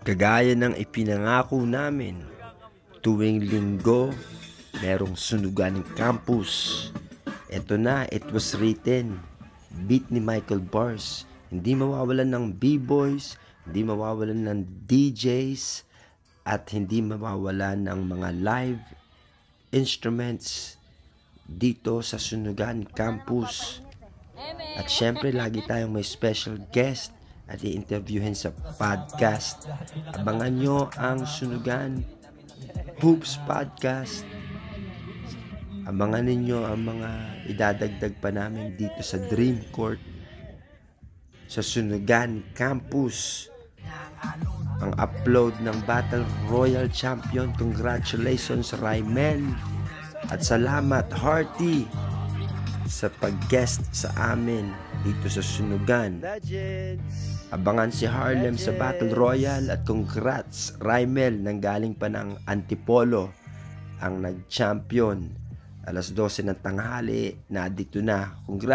Kagaya ng ipinangako namin, tuwing linggo, merong sunugan ng campus. Ito na, it was written. Beat ni Michael Bars. Hindi mawawalan ng B-boys, hindi mawawalan ng DJs, at hindi mawawalan ng mga live instruments dito sa Sunugan Campus. At syempre, lagi tayong may special guest at i-interviewin sa podcast. Abangan nyo ang Sunugan Hoops Podcast. Abangan ninyo ang mga idadagdag pa namin dito sa Dream Court sa Sunugan Campus. Ang upload ng Battle Royal Champion. Congratulations, Raimel. At salamat, Hearty, sa pag-guest sa amin dito sa Sunugan. Abangan si Harlem sa Battle Royal at congrats, Raimel, nang galing pa ng Antipolo, ang nag-champion. Alas 12 ng tanghali, na dito na. Congrats!